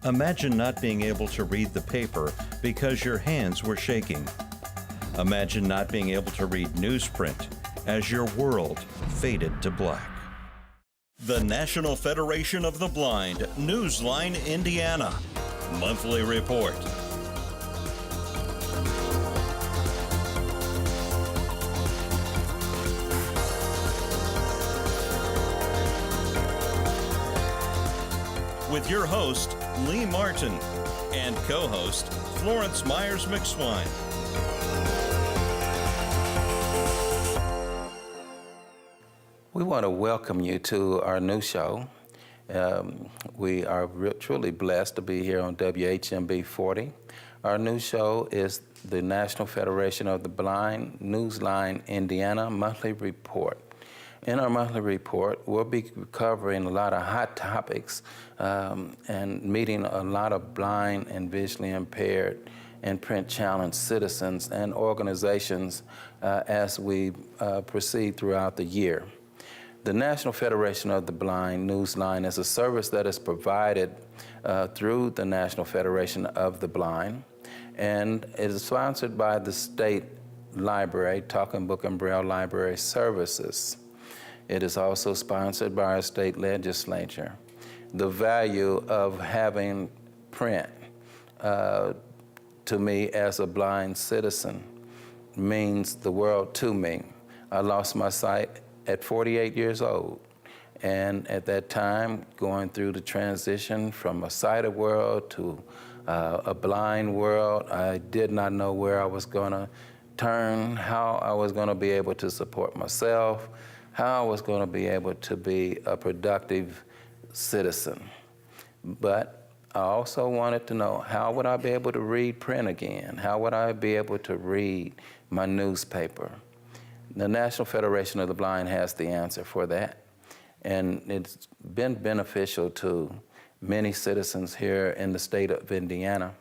Imagine not being able to read the paper because your hands were shaking. Imagine not being able to read newsprint as your world faded to black. The National Federation of the Blind, Newsline, Indiana. Monthly Report. With your host, Lee Martin, and co-host, Florence Myers McSwine. We want to welcome you to our new show. We are truly blessed to be here on WHMB 40. Our new show is the National Federation of the Blind, Newsline, Indiana Monthly Report. In our monthly report, we'll be covering a lot of hot topics and meeting a lot of blind and visually impaired and print challenged citizens and organizations as we proceed throughout the year. The National Federation of the Blind Newsline is a service that is provided through the National Federation of the Blind, and it is sponsored by the State Library, Talking Book and Braille Library Services. It is also sponsored by our state legislature. The value of having print to me as a blind citizen means the world to me. I lost my sight at 48 years old, and at that time, going through the transition from a sighted world to a blind world, I did not know where I was gonna turn, how I was gonna be able to support myself, how I was going to be able to be a productive citizen. But I also wanted to know, how would I be able to read print again? How would I be able to read my newspaper? The National Federation of the Blind has the answer for that. And it's been beneficial to many citizens here in the state of Indiana.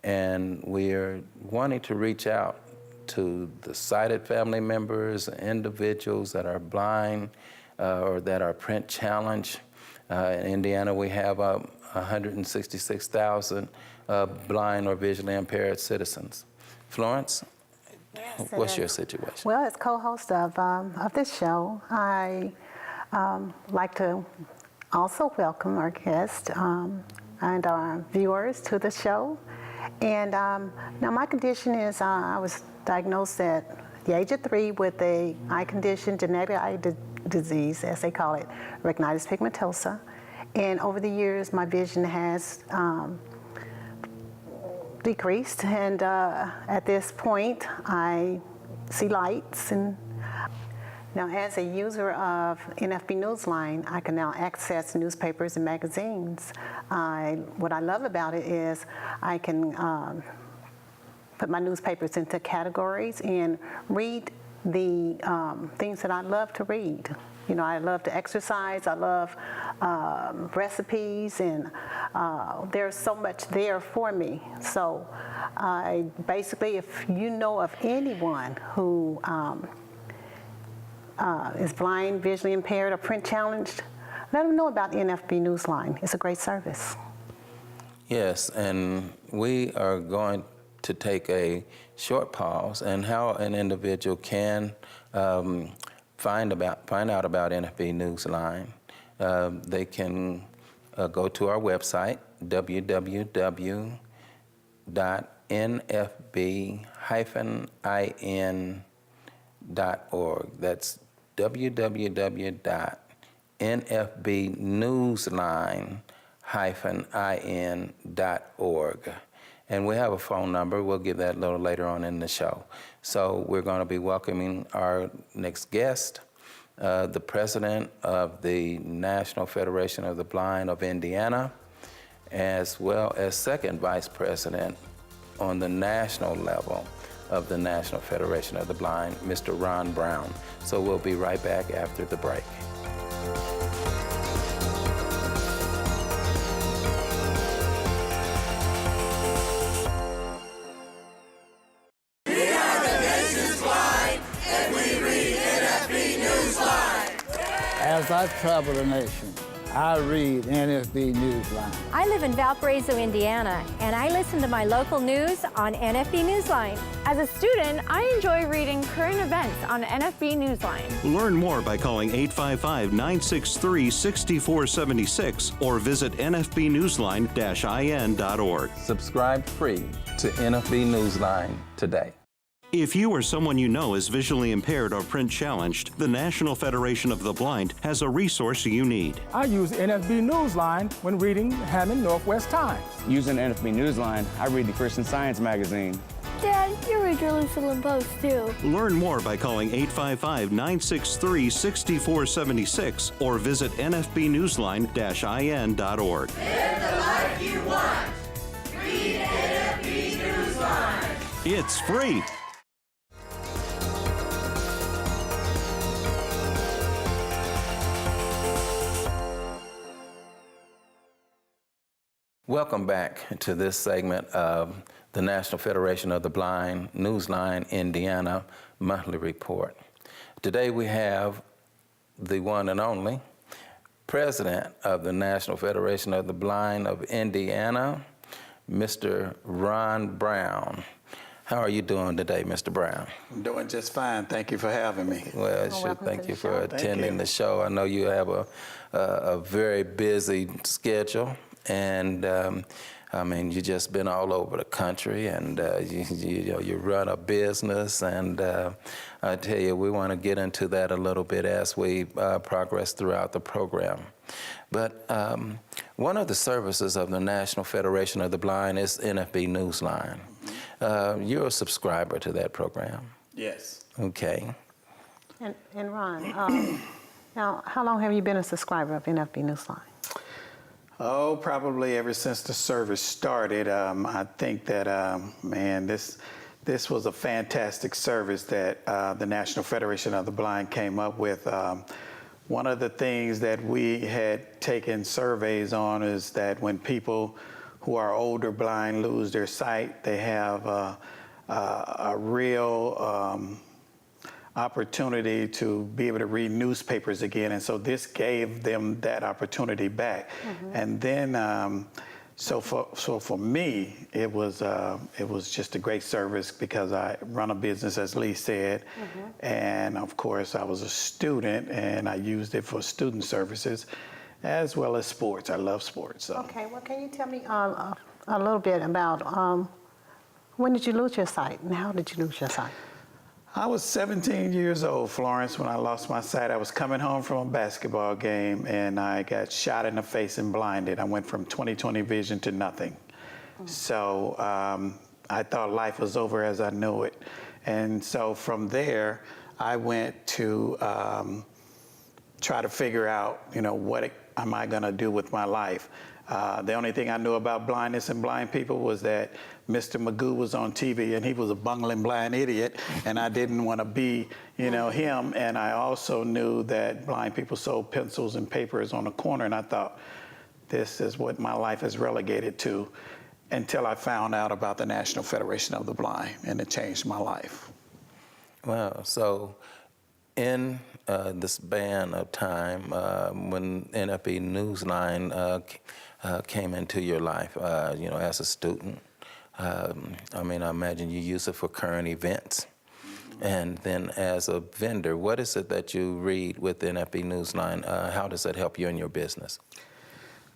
And we are wanting to reach out to the sighted family members, individuals that are blind or that are print challenged. In Indiana, we have 166,000 blind or visually impaired citizens. Florence, what's your situation? Well, as co-host of this show, I like to also welcome our guests and our viewers to the show. And now my condition is I was diagnosed at the age of 3 with a eye condition, genetic eye disease, as they call it, retinitis pigmentosa. And over the years, my vision has decreased. And at this point, I see lights. And now, as a user of NFB Newsline, I can now access newspapers and magazines. What I love about it is I can put my newspapers into categories and read the things that I love to read. You know, I love to exercise, I love recipes, and there's so much there for me. So basically, if you know of anyone who is blind, visually impaired, or print challenged, let them know about NFB Newsline. It's a great service. Yes, and we are going to take a short pause and how an individual can find out about NFB Newsline. They can go to our website, www.nfb-in.org. That's www.nfbnewsline-in.org. And we have a phone number. We'll give that a little later on in the show. So we're going to be welcoming our next guest, the president of the National Federation of the Blind of Indiana, as well as second vice president on the national level of the National Federation of the Blind, Mr. Ron Brown. So we'll be right back after the break. As I travel the nation, I read NFB Newsline. I live in Valparaiso, Indiana, and I listen to my local news on NFB Newsline. As a student, I enjoy reading current events on NFB Newsline. Learn more by calling 855-963-6476 or visit nfbnewsline-in.org. Subscribe free to NFB Newsline today. If you or someone you know is visually impaired or print challenged, the National Federation of the Blind has a resource you need. I use NFB Newsline when reading Hammond Northwest Times. Using NFB Newsline, I read the Christian Science magazine. Dad, you read Jerusalem Post too. Learn more by calling 855-963-6476 or visit nfbnewsline-in.org. Live the life you want. Read NFB Newsline. It's free. Welcome back to this segment of the National Federation of the Blind Newsline Indiana Monthly Report. Today we have the one and only President of the National Federation of the Blind of Indiana, Mr. Ron Brown. How are you doing today, Mr. Brown? I'm doing just fine. Thank you for having me. Well, sure. Thank you for attending the show. I know you have a very busy schedule, and I mean, you've just been all over the country, and you run a business, and I tell you, we want to get into that a little bit as we progress throughout the program. But one of the services of the National Federation of the Blind is NFB Newsline. You're a subscriber to that program? Yes. Okay. And Ron, now, how long have you been a subscriber of NFB Newsline? Oh, probably ever since the service started. I think that, man, this was a fantastic service that the National Federation of the Blind came up with. One of the things that we had taken surveys on is that when people who are older blind lose their sight, they have a real opportunity to be able to read newspapers again, and so this gave them that opportunity back. And then, so for me, it was just a great service because I run a business, as Lee said, and of course I was a student, and I used it for student services as well as sports. I love sports. So. Okay, well, can you tell me a little bit about when did you lose your sight, and how did you lose your sight? I was 17 years old, Florence, when I lost my sight. I was coming home from a basketball game, and I got shot in the face and blinded. I went from 20/20 vision to nothing. So I thought life was over as I knew it. And so from there, I went to try to figure out, what am I going to do with my life? The only thing I knew about blindness and blind people was that Mr. Magoo was on TV, and he was a bungling blind idiot, and I didn't want to be, him. And I also knew that blind people sold pencils and papers on the corner, and I thought, this is what my life is relegated to, until I found out about the National Federation of the Blind, and it changed my life. Wow. So in this span of time, when NFB Newsline came into your life, as a student, I imagine you use it for current events. And then as a vendor, what is it that you read with NFB Newsline? How does that help you in your business?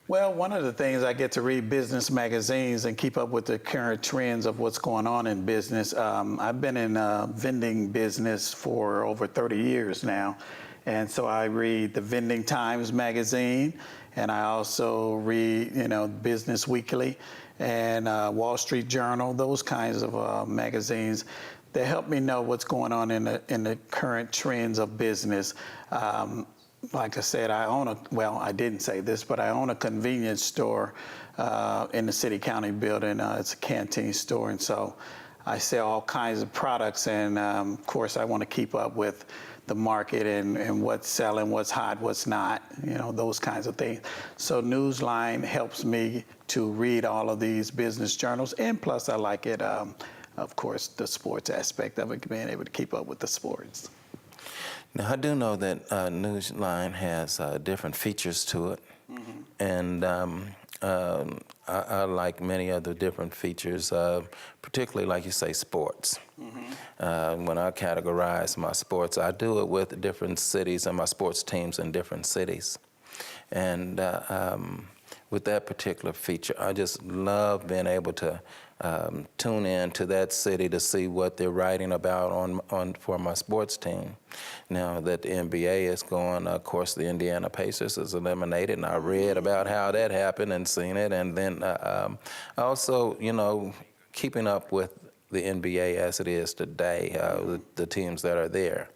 Well, one of the things, I get to read business magazines and keep up with the current trends of what's going on in business. I've been in vending business for over 30 years now. And so I read the Vending Times magazine, and I also read, Business Weekly and Wall Street Journal, those kinds of magazines that help me know what's going on in the current trends of business. Like I said, I didn't say this, but I own a convenience store in the City County building. It's a canteen store, and so I sell all kinds of products, and of course I want to keep up with the market and what's selling, what's hot, what's not, those kinds of things. So Newsline helps me to read all of these business journals, and plus I like it, of course, the sports aspect of it, being able to keep up with the sports. Now, I do know that Newsline has different features to it. And I like many other different features, particularly, like you say, sports. When I categorize my sports, I do it with different cities and my sports teams in different cities. And with that particular feature, I just love being able to tune in to that city to see what they're writing about for my sports team. Now that the NBA is going, of course, the Indiana Pacers is eliminated, and I read about how that happened and seen it. And then also, you know, keeping up with the NBA as it is today, the teams that are there.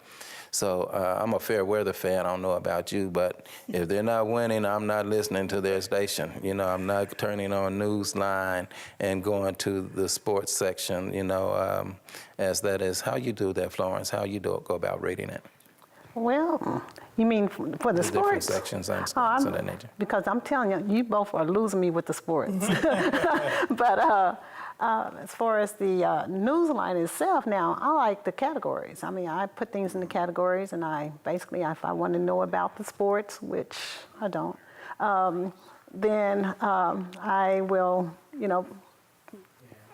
So I'm a fair weather fan. I don't know about you, but if they're not winning, I'm not listening to their station. You know, I'm not turning on Newsline and going to the sports section, you know, as that is. How you do that, Florence? How you go about reading it? Well, you mean for the sports? Different sections and sports of that nature. Because I'm telling you, you both are losing me with the sports. But as far as the Newsline itself now, I like the categories. I mean, I put things in the categories, and I basically, if I want to know about the sports, which I don't, then I will, you know,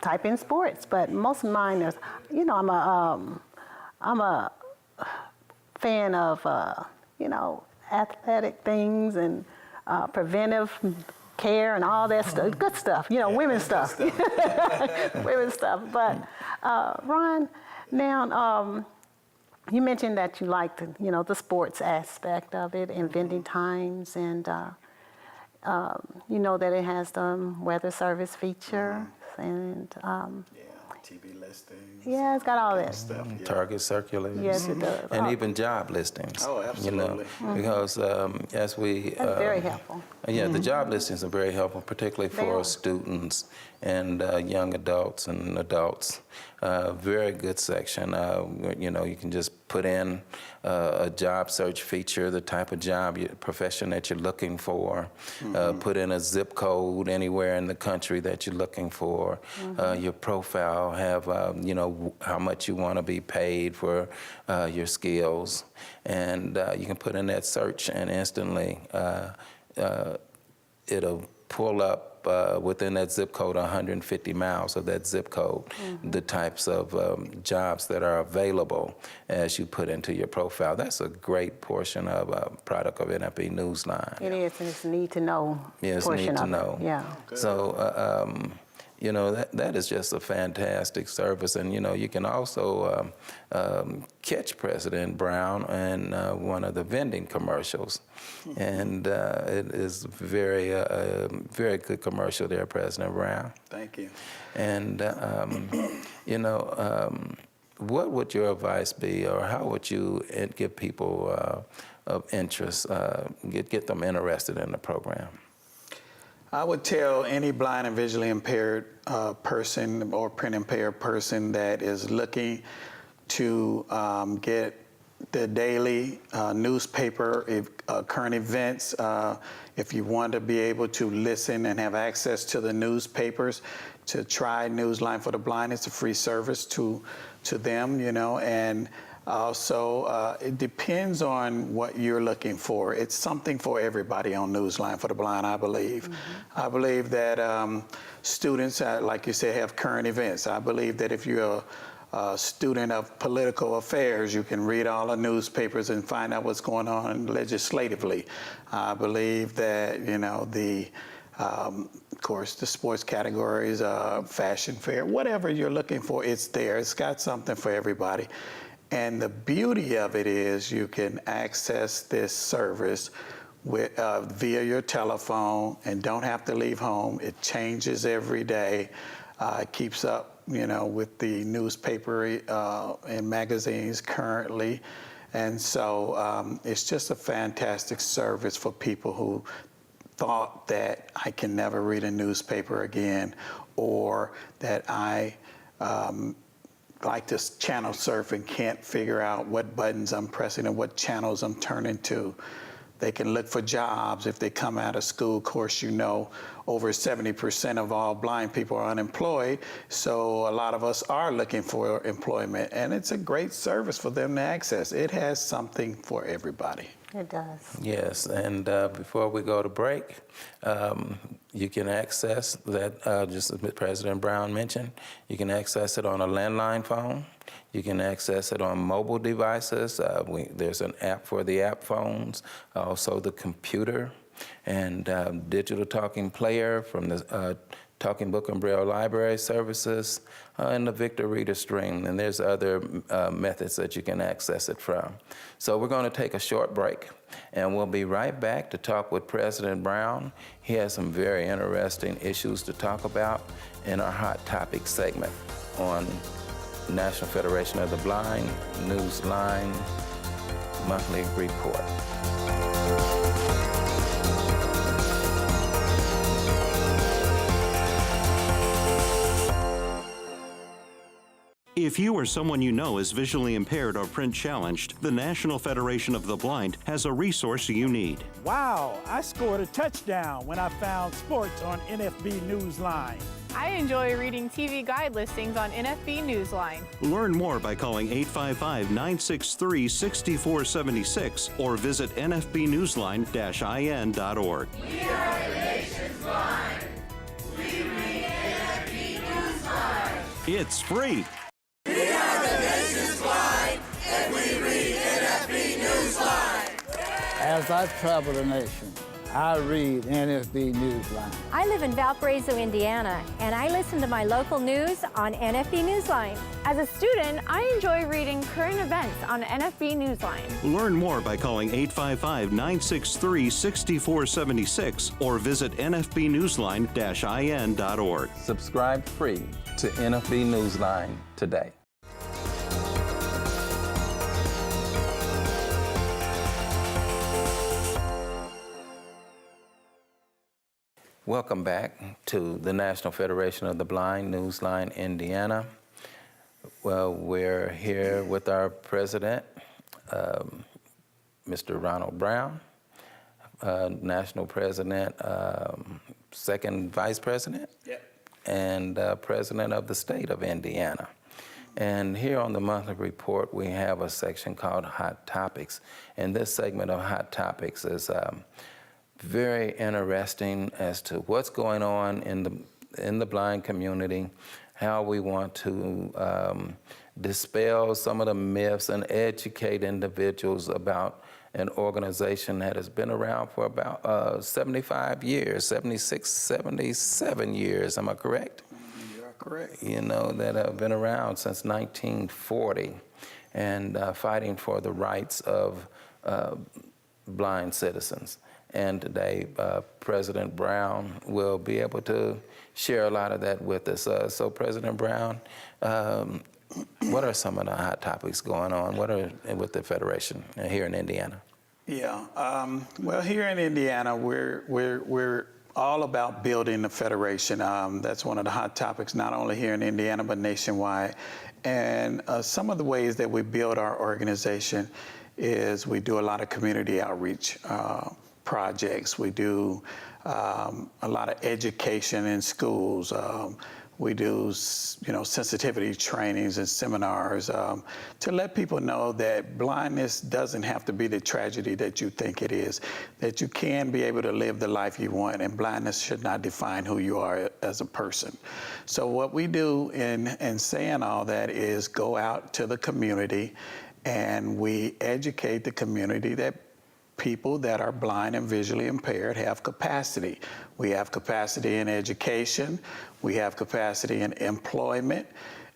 type in sports. But most of mine is, you know, I'm a fan of, you know, athletic things and preventive care and all that stuff, good stuff, you know, women's stuff, women's stuff. But Ron, now you mentioned that you liked, you know, the sports aspect of it and vending times, and you know that it has the weather service feature and TV listings. Yeah, it's got all that stuff. Yeah. Target circulators. Yes, it does. And even job listings. Oh, absolutely. You know, because as we... That's very helpful. Yeah, the job listings are very helpful, particularly for students and young adults and adults. Very good section. You know, you can just put in a job search feature, the type of job, profession that you're looking for. Put in a zip code anywhere in the country that you're looking for. Your profile, have, you know, how much you want to be paid for your skills. And you can put in that search, and instantly it'll pull up within that zip code, 150 miles of that zip code, the types of jobs that are available as you put into your profile. That's a great portion of a product of NFB Newsline. It is, and it's need to know portion of it. Yeah. So, you know, that is just a fantastic service. And, you know, you can also catch President Brown in one of the vending commercials. And it is very good commercial there, President Brown. Thank you. And, you know, what would your advice be, or how would you give people of interest, get them interested in the program? I would tell any blind and visually impaired person or print impaired person that is looking to get the daily newspaper, current events. If you want to be able to listen and have access to the newspapers, to try Newsline for the Blind. It's a free service to them, you know, and also it depends on what you're looking for. It's something for everybody on Newsline for the Blind, I believe. I believe that students, like you said, have current events. I believe that if you're a student of political affairs, you can read all the newspapers and find out what's going on legislatively. I believe that, you know, of course, the sports categories, fashion fair, whatever you're looking for, it's there. It's got something for everybody. And the beauty of it is you can access this service with, via your telephone and don't have to leave home. It changes every day. It keeps up, you know, with the newspaper and magazines currently. And so it's just a fantastic service for people who thought that I can never read a newspaper again, or that I like to channel surf and can't figure out what buttons I'm pressing and what channels I'm turning to. They can look for jobs if they come out of school. Of course, you know, over 70% of all blind people are unemployed, so a lot of us are looking for employment, and it's a great service for them to access. It has something for everybody. It does. Yes, and before we go to break, you can access that, just as President Brown mentioned, you can access it on a landline phone. You can access it on mobile devices. There's an app for the app phones, also the computer, and digital talking player from the Talking Book and Braille Library Services, and the Victor Reader Stream. And there's other methods that you can access it from. So we're going to take a short break, and we'll be right back to talk with President Brown. He has some very interesting issues to talk about in our Hot Topics segment on National Federation of the Blind Newsline Monthly Report. If you or someone you know is visually impaired or print challenged, the National Federation of the Blind has a resource you need. Wow, I scored a touchdown when I found sports on NFB Newsline. I enjoy reading TV guide listings on NFB Newsline. Learn more by calling 855-963-6476 or visit nfbnewsline-in.org. We are the nation's blind. We read NFB Newsline. It's free. We are the nation's blind, and we read NFB Newsline. As I travel the nation, I read NFB Newsline. I live in Valparaiso, Indiana, and I listen to my local news on NFB Newsline. As a student, I enjoy reading current events on NFB Newsline. Learn more by calling 855-963-6476 or visit nfbnewsline-in.org. Subscribe free to NFB Newsline today. Welcome back to the National Federation of the Blind, Newsline, Indiana. Well, we're here with our president, Mr. Ronald Brown, national president, second vice president, and president of the state of Indiana. And here on the monthly report, we have a section called Hot Topics. And this segment of Hot Topics is very interesting as to what's going on in the blind community, how we want to dispel some of the myths and educate individuals about an organization that has been around for about 75 years, 76, 77 years, am I correct? You are correct. You know, that have been around since 1940 and fighting for the rights of blind citizens. And today, President Brown will be able to share a lot of that with us. So President Brown, what are some of the hot topics going on? What are with the Federation here in Indiana? Yeah, well, here in Indiana, we're all about building the Federation. That's one of the hot topics, not only here in Indiana, but nationwide. And some of the ways that we build our organization is we do a lot of community outreach projects. We do a lot of education in schools. We do, sensitivity trainings and seminars to let people know that blindness doesn't have to be the tragedy that you think it is, that you can be able to live the life you want, and blindness should not define who you are as a person. So what we do in saying all that is go out to the community and we educate the community that people that are blind and visually impaired have capacity. We have capacity in education, we have capacity in employment,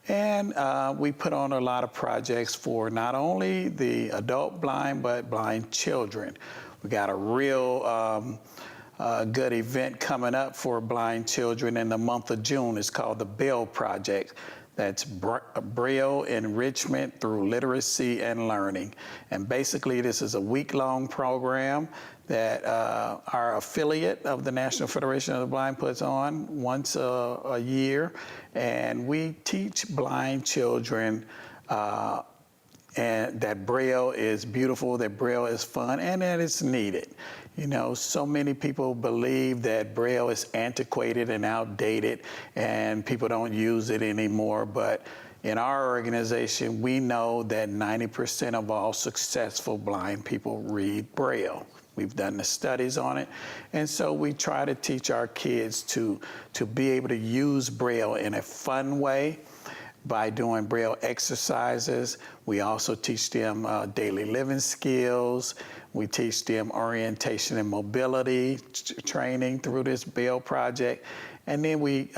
and we put on a lot of projects for not only the adult blind, but blind children. We got a real good event coming up for blind children in the month of June. It's called the BELL Project. That's Braille Enrichment Through Literacy and Learning. And basically, this is a week-long program that our affiliate of the National Federation of the Blind puts on once a year. And we teach blind children and that Braille is beautiful, that Braille is fun, and that it's needed. You know, so many people believe that Braille is antiquated and outdated and people don't use it anymore, but In our organization, we know that 90% of all successful blind people read Braille. We've done the studies on it. And so we try to teach our kids to be able to use Braille in a fun way by doing Braille exercises. We also teach them daily living skills. We teach them orientation and mobility training through this Braille project. And then we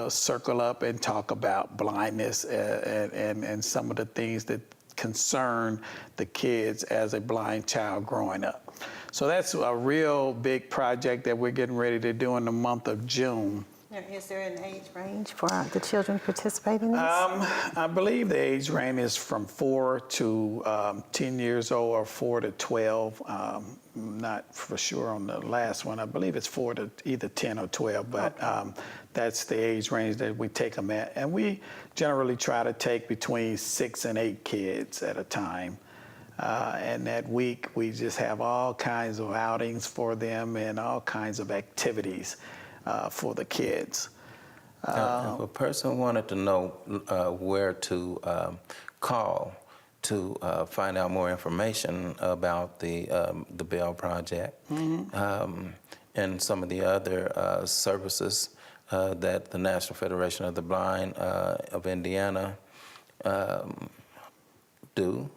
circle up and talk about blindness and some of the things that concern the kids as a blind child growing up. So that's a real big project that we're getting ready to do in the month of June. Now, is there an age range for the children participating in this? I believe the age range is from 4 to 10 years old or 4 to 12. Not for sure on the last one. I believe it's 4 to either 10 or 12, but that's the age range that we take them at. And we generally try to take between 6 and 8 kids at a time. And that week, we just have all kinds of outings for them and all kinds of activities for the kids. If a person wanted to know where to call to find out more information about the Braille Project and some of the other services that the National Federation of the Blind of Indiana do,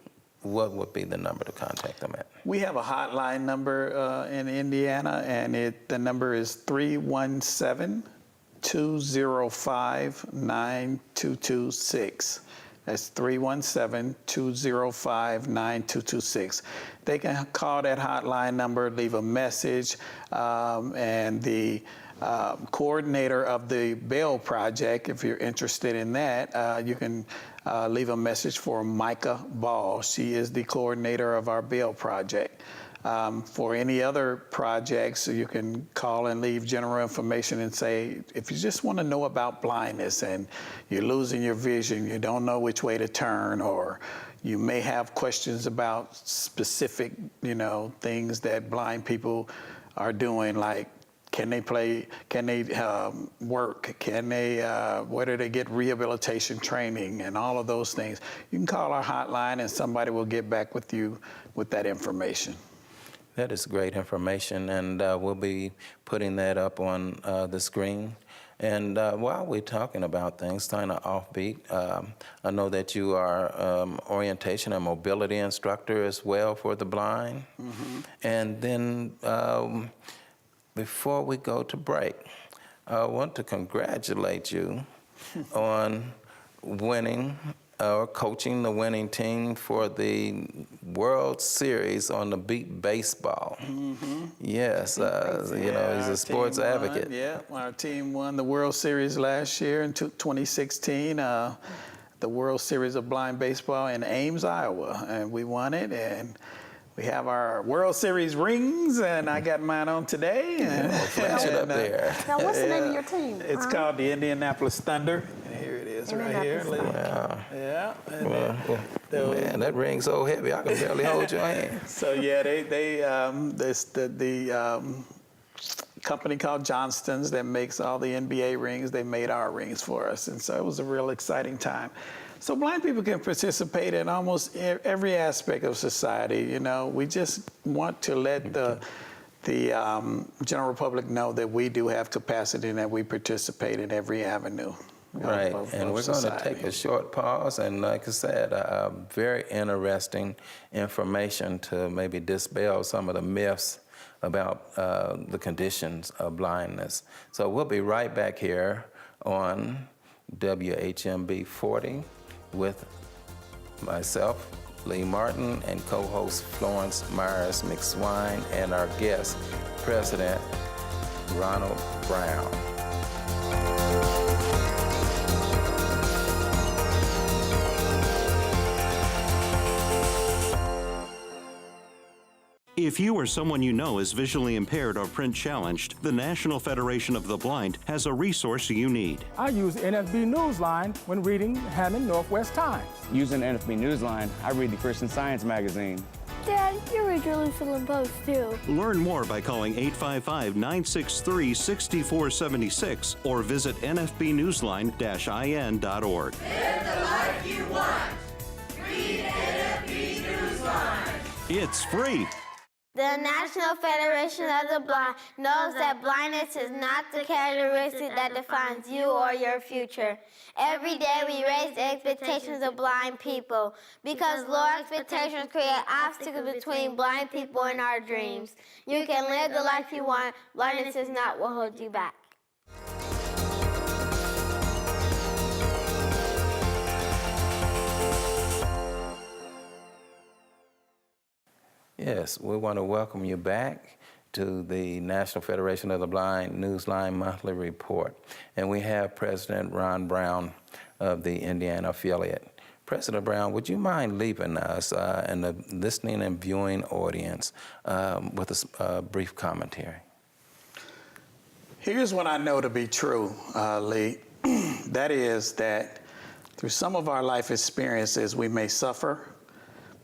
what would be the number to contact them at? We have a hotline number in Indiana, and the number is 317-205-9226. That's 317-205-9226. They can call that hotline number, leave a message, and the coordinator of the Braille Project, if you're interested in that, you can leave a message for Micah Ball. She is the coordinator of our Braille Project. For any other projects, you can call and leave general information and say, if you just want to know about blindness and you're losing your vision, you don't know which way to turn, or you may have questions about specific, things that blind people are doing, like can they play, can they work, can they, where do they get rehabilitation training and all of those things. You can call our hotline and somebody will get back with you with that information. That is great information, and we'll be putting that up on the screen. And while we're talking about things kind of offbeat, I know that you are orientation and mobility instructor as well for the blind. And then before we go to break, I want to congratulate you on winning or coaching the winning team for the World Series on the Beat Baseball. Yes, he's a sports advocate. Our team won the World Series last year in 2016, the World Series of Blind Baseball in Ames, Iowa, and we won it. And we have our World Series rings, and I got mine on today. And, flash it up there. Now, what's the name of your team? It's called the Indianapolis Thunder. And here it is right here. Yeah. Man, that ring's so heavy, I can barely hold your hand. So yeah, the company called Johnston's that makes all the NBA rings, they made our rings for us, and so it was a real exciting time. So blind people can participate in almost every aspect of society. We just want to let the general public know that we do have capacity and that we participate in every avenue. Right, and we're going to take a short pause, and like I said, very interesting information to maybe dispel some of the myths about the conditions of blindness. So we'll be right back here on WHMB 40 with myself, Lee Martin, and co-host Florence Myers McSwine, and our guest, President Ronald Brown. If you or someone you know is visually impaired or print challenged, the National Federation of the Blind has a resource you need. I use NFB Newsline when reading Hammond Northwest Times. Using NFB Newsline, I read the Christian Science magazine. Dad, you read Jerusalem Post too. Learn more by calling 855-963-6476 or visit nfbnewsline-in.org. Live the life you want. Read NFB Newsline. It's free. The National Federation of the Blind knows that blindness is not the characteristic that defines you or your future. Every day we raise the expectations of blind people because low expectations create obstacles between blind people and our dreams. You can live the life you want. Blindness is not what holds you back. Yes, we want to welcome you back to the National Federation of the Blind Newsline Monthly Report. And we have President Ron Brown of the Indiana affiliate. President Brown, would you mind leaving us and the listening and viewing audience with a brief commentary? Here's what I know to be true, Lee. That is that through some of our life experiences, we may suffer,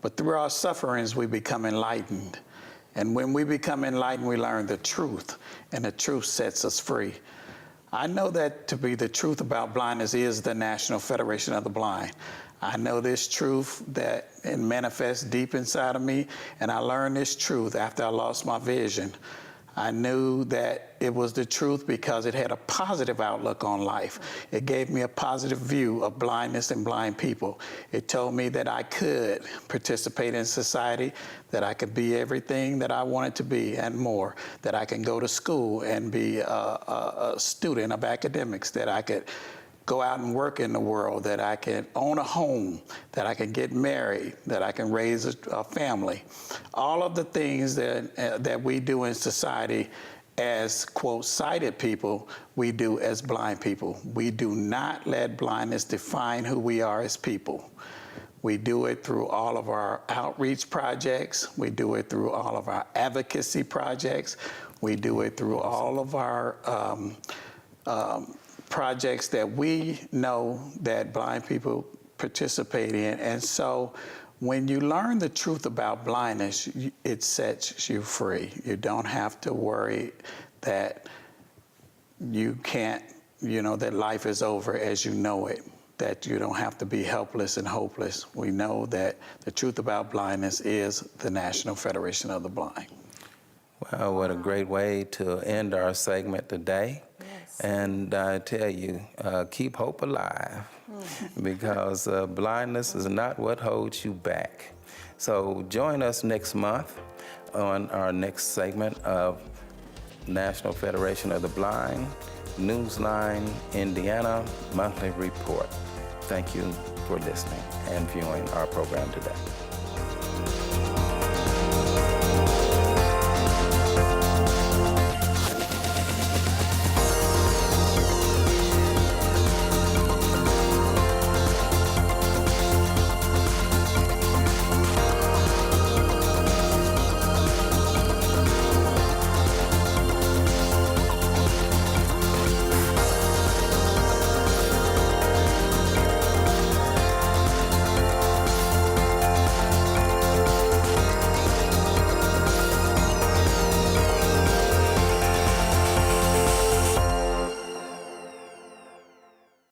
but through our sufferings, we become enlightened. And when we become enlightened, we learn the truth, and the truth sets us free. I know that to be the truth about blindness is the National Federation of the Blind. I know this truth that it manifests deep inside of me, and I learned this truth after I lost my vision. I knew that it was the truth because it had a positive outlook on life. It gave me a positive view of blindness and blind people. It told me that I could participate in society, that I could be everything that I wanted to be and more, that I can go to school and be a student of academics, that I could go out and work in the world, that I can own a home, that I can get married, that I can raise a family. All of the things that we do in society as, quote, sighted people, we do as blind people. We do not let blindness define who we are as people. We do it through all of our outreach projects. We do it through all of our advocacy projects. We do it through all of our projects that we know that blind people participate in. And so when you learn the truth about blindness, it sets you free. You don't have to worry that you can't, that life is over as you know it, that you don't have to be helpless and hopeless. We know that the truth about blindness is the National Federation of the Blind. Well, what a great way to end our segment today. Yes. And I tell you, keep hope alive, because blindness is not what holds you back. So join us next month on our next segment of National Federation of the Blind Newsline Indiana Monthly Report. Thank you for listening and viewing our program today.